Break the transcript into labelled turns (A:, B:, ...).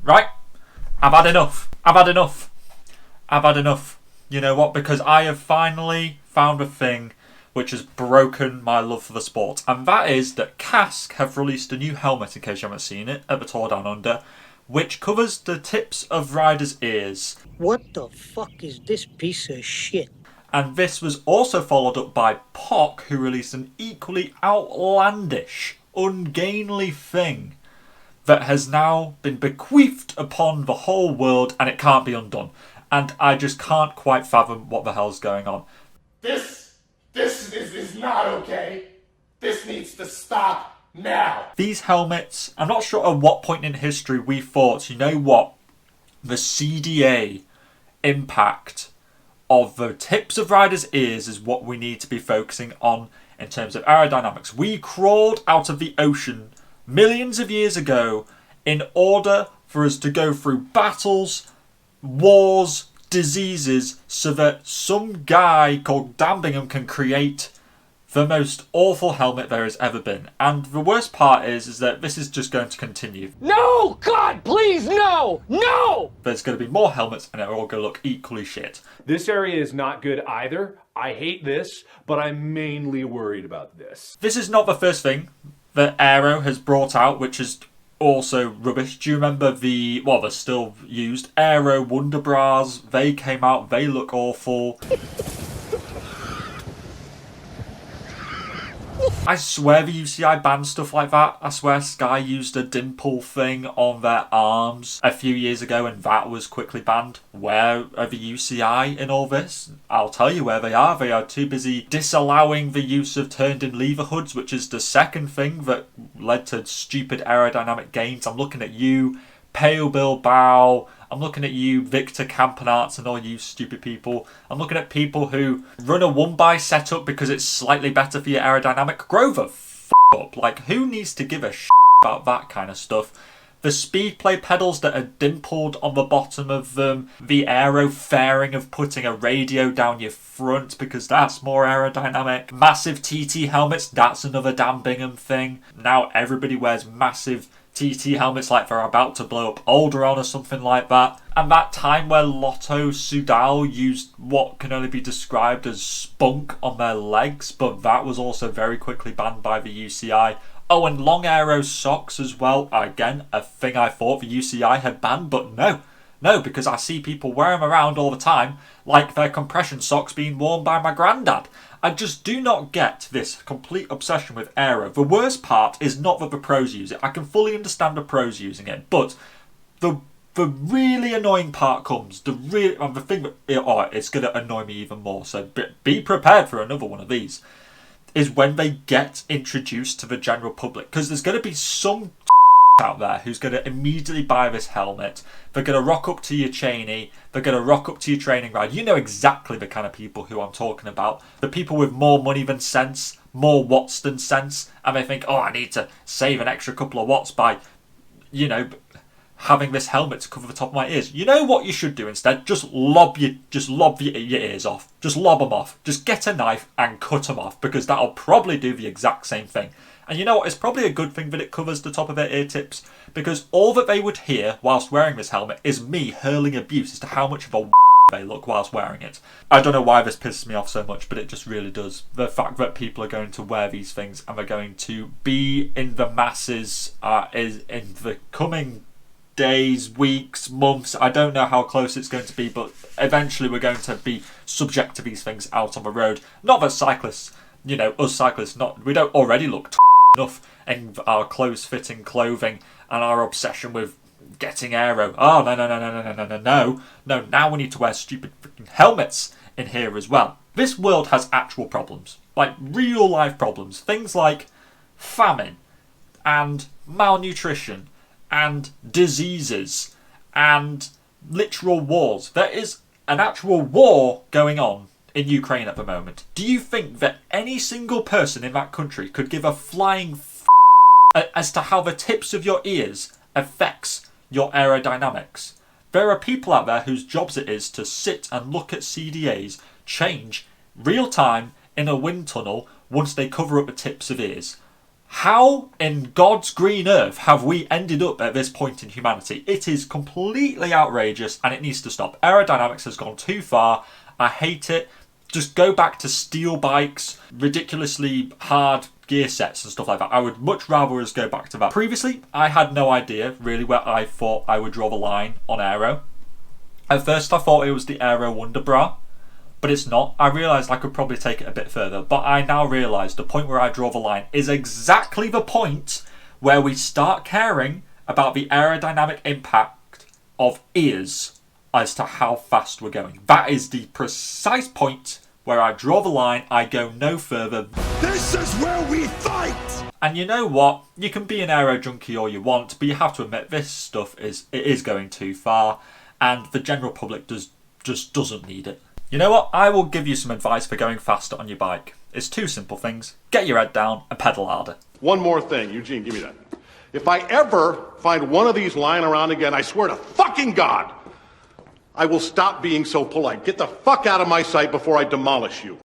A: right? I've had enough. I've had enough. I've had enough. You know what? Because I have finally found a thing which has broken my love for the sport. And that is that Kask have released a new helmet, in case you haven't seen it, at the Tour Down Under, which covers the tips of riders' ears.
B: What the fuck is this piece of shit?
A: And this was also followed up by POC, who released an equally outlandish, ungainly thing that has now been bequeathed upon the whole world, and it can't be undone. And I just can't quite fathom what the hell's going on.
C: This is not okay. This needs to stop now.
A: These helmets, I'm not sure at what point in history we thought, you know what, the CDA impact of the tips of riders' ears is what we need to be focusing on in terms of aerodynamics. We crawled out of the ocean millions of years ago in order for us to go through battles, wars, diseases, so that some guy called Dan Bingham can create the most awful helmet there has ever been. And the worst part is that this is just going to continue.
D: No! God, please, no! No!
A: There's going to be more helmets and they're all going to look equally shit.
E: This area is not good either. I hate this, but I'm mainly worried about this.
A: This is not the first thing that Aero has brought out, which is also rubbish. Do you remember they're still used, Aero Wonder Bras? They came out, they look awful. I swear the UCI banned stuff like that. I swear Sky used a dimple thing on their arms a few years ago and that was quickly banned. Where are the UCI in all this? I'll tell you where they are. They are too busy disallowing the use of turned-in lever hoods, which is the second thing that led to stupid aerodynamic gains. I'm looking at you, Pale Bilbao. I'm looking at you, Victor Campenarts, and all you stupid people. I'm looking at people who run a 1x setup because it's slightly better for your aerodynamic. Grow the f*** up. Like, who needs to give a shit about that kind of stuff? The speed play pedals that are dimpled on the bottom of them. The aero fairing of putting a radio down your front because that's more aerodynamic. Massive TT helmets, that's another Dan Bingham thing. Now everybody wears massive TT helmets like they're about to blow up Alderaan or something like that. And that time where Lotto Soudal used what can only be described as spunk on their legs, but that was also very quickly banned by the UCI. Oh, and long aero socks as well. Again, a thing I thought the UCI had banned, but no, because I see people wear them around all the time like they're compression socks being worn by my granddad. I just do not get this complete obsession with aero. The worst part is not that the pros use it. I can fully understand the pros using it, but the really annoying part comes. The thing that it's going to annoy me even more. So be prepared for another one of these. Is when they get introduced to the general public, because there's going to be some out there who's going to immediately buy this helmet. They're going to rock up to your chainee. They're going to rock up to your training ride. You know exactly the kind of people who I'm talking about. The people with more money than sense, more watts than sense, and they think, oh, I need to save an extra couple of watts by, having this helmet to cover the top of my ears. You know what you should do instead? Just lob your ears off. Just lob them off. Just get a knife and cut them off, because that'll probably do the exact same thing. And you know what? It's probably a good thing that it covers the top of their ear tips, because all that they would hear whilst wearing this helmet is me hurling abuse as to how much of a they look whilst wearing it. I don't know why this pisses me off so much, but it just really does. The fact that people are going to wear these things and they're going to be in the masses is in the coming days, weeks, months. I don't know how close it's going to be, but eventually we're going to be subject to these things out on the road. Not that cyclists, us cyclists, we don't already look enough in our close-fitting clothing and our obsession with getting aero. Oh, no, now we need to wear stupid freaking helmets in here as well. This world has actual problems, like real life problems, things like famine and malnutrition and diseases and literal wars. There is an actual war going on in Ukraine at the moment. Do you think that any single person in that country could give a flying as to how the tips of your ears affects your aerodynamics? There are people out there whose jobs it is to sit and look at CDAs change real time in a wind tunnel once they cover up the tips of ears. How in God's green earth have we ended up at this point in humanity? It is completely outrageous and it needs to stop. Aerodynamics has gone too far. I hate it. Just go back to steel bikes, ridiculously hard gear sets and stuff like that. I would much rather us go back to that. Previously, I had no idea really where I thought I would draw the line on aero. At first I thought it was the Aero Wonder Bra, but it's not. I realised I could probably take it a bit further, but I now realise the point where I draw the line is exactly the point where we start caring about the aerodynamic impact of ears as to how fast we're going. That is the precise point where I draw the line. I go no further.
F: This is where we fight!
A: And you know what? You can be an aero junkie all you want, but you have to admit this stuff is going too far, and the general public just doesn't need it. You know what? I will give you some advice for going faster on your bike. It's two simple things. Get your head down and pedal harder.
G: One more thing. Eugene, give me that. If I ever find one of these lying around again, I swear to fucking God, I will stop being so polite. Get the fuck out of my sight before I demolish you.